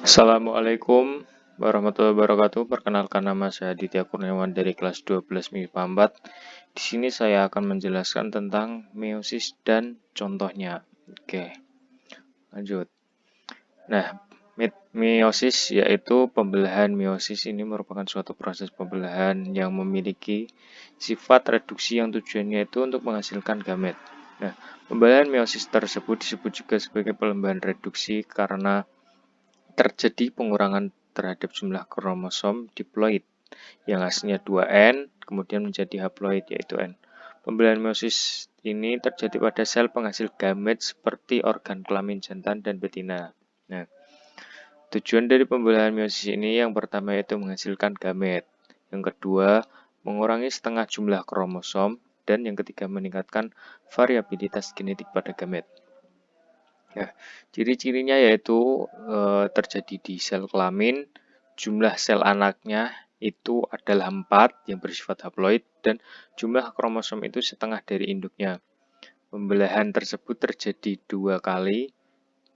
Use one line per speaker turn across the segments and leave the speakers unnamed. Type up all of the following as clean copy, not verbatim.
Assalamualaikum warahmatullahi wabarakatuh. Perkenalkan, nama saya Aditya Kurniawan dari kelas 12 MIPA 4. Di sini saya akan menjelaskan tentang meiosis dan contohnya. Oke, lanjut. Nah, meiosis yaitu pembelahan. Meiosis ini merupakan suatu proses pembelahan yang memiliki sifat reduksi yang tujuannya itu untuk menghasilkan gamet. Nah, pembelahan meiosis tersebut disebut juga sebagai pembelahan reduksi karena terjadi pengurangan terhadap jumlah kromosom diploid yang aslinya 2N kemudian menjadi haploid yaitu N. Pembelahan meiosis ini terjadi pada sel penghasil gamet seperti organ kelamin jantan dan betina. Nah, tujuan dari pembelahan meiosis ini yang pertama yaitu menghasilkan gamet, yang kedua mengurangi setengah jumlah kromosom, dan yang ketiga meningkatkan variabilitas genetik pada gamet. Nah, ciri-cirinya yaitu terjadi di sel kelamin, jumlah sel anaknya itu adalah 4 yang bersifat haploid dan jumlah kromosom itu setengah dari induknya. Pembelahan tersebut terjadi 2 kali,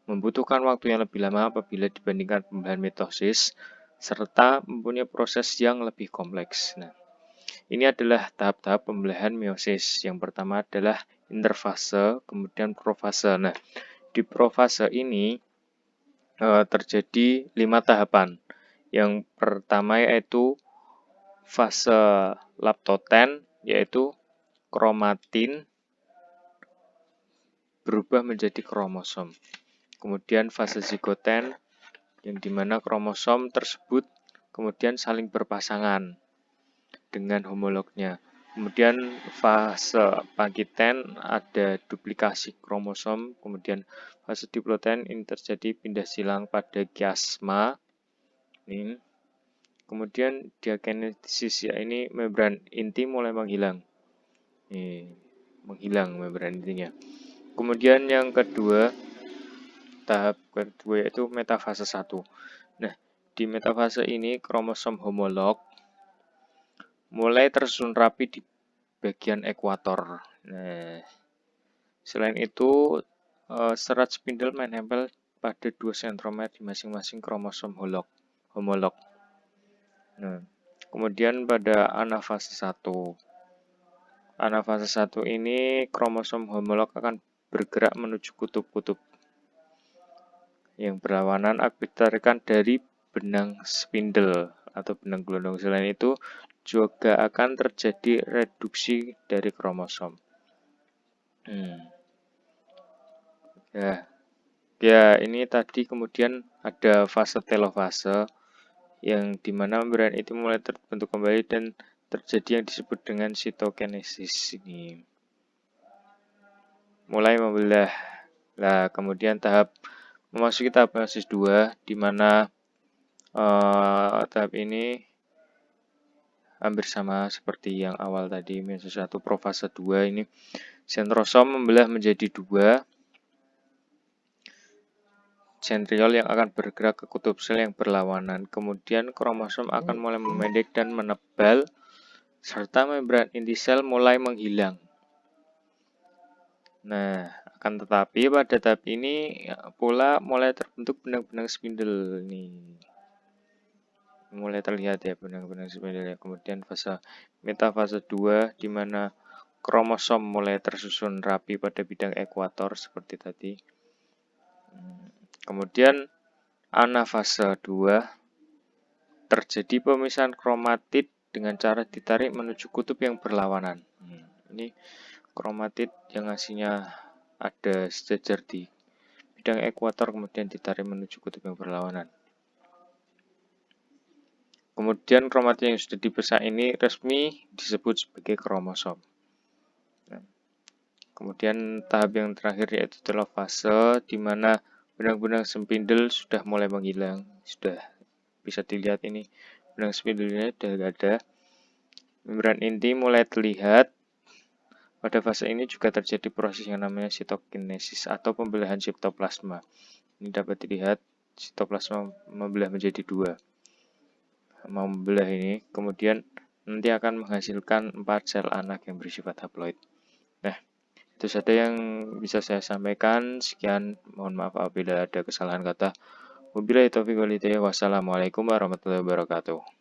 membutuhkan waktu yang lebih lama apabila dibandingkan pembelahan mitosis, serta mempunyai proses yang lebih kompleks. Nah, ini adalah tahap-tahap pembelahan meiosis. Yang pertama adalah interfase, kemudian profase. Nah, di profase ini terjadi 5 tahapan. Yang pertama yaitu fase laptoten, yaitu kromatin berubah menjadi kromosom. Kemudian fase zigoten, yang dimana kromosom tersebut kemudian saling berpasangan dengan homolognya. Kemudian fase pakiten ada duplikasi kromosom, kemudian fase diploten ini terjadi pindah silang pada kiasma. Ini. Kemudian diakinesis, ya ini membran inti mulai menghilang. Ini, menghilang membran intinya. Kemudian yang kedua, tahap kedua yaitu metafase 1. Nah, di metafase ini kromosom homolog mulai tersusun rapi di bagian ekuator. Nah, selain itu, serat spindel menempel pada 2 sentromer di masing-masing kromosom homolog. Nah, kemudian pada anafase 1. Anafase 1 ini kromosom homolog akan bergerak menuju kutub-kutub yang berlawanan akibat tarikan dari benang spindel atau benang gelondong. Selain itu, juga akan terjadi reduksi dari kromosom. Ya, ini tadi kemudian ada fase telofase yang dimana membran itu mulai terbentuk kembali dan terjadi yang disebut dengan sitokinesis ini. Mulai membelah. Nah, kemudian memasuki tahap meiosis 2 di mana tahap ini hampir sama seperti yang awal tadi, meiosis 1 profase 2 ini sentrosom membelah menjadi 2 sentriol yang akan bergerak ke kutub sel yang berlawanan. Kemudian kromosom akan mulai memendek dan menebal serta membran inti sel mulai menghilang. Nah, akan tetapi pada tahap ini pula mulai terbentuk benang-benang spindel nih. Mulai terlihat ya benang-benang spindel. Kemudian fase metafase 2 di mana kromosom mulai tersusun rapi pada bidang ekuator seperti tadi. Kemudian anafase 2 terjadi pemisahan kromatid dengan cara ditarik menuju kutub yang berlawanan. Ini kromatid yang aslinya ada sejajar di bidang ekuator kemudian ditarik menuju kutub yang berlawanan. Kemudian kromatid yang sudah dipisah ini resmi disebut sebagai kromosom. Kemudian tahap yang terakhir yaitu telofase, di mana benang-benang spindel sudah mulai menghilang. Sudah bisa dilihat ini benang spindelnya sudah tidak ada. Membran inti mulai terlihat. Pada fase ini juga terjadi proses yang namanya sitokinesis atau pembelahan sitoplasma. Ini dapat dilihat sitoplasma membelah menjadi 2. Membelah ini kemudian nanti akan menghasilkan 4 sel anak yang bersifat haploid. Nah, itu saja yang bisa saya sampaikan. Sekian, mohon maaf apabila ada kesalahan kata. Wabillahi taufiq wal hidayah. Wassalamualaikum warahmatullahi wabarakatuh.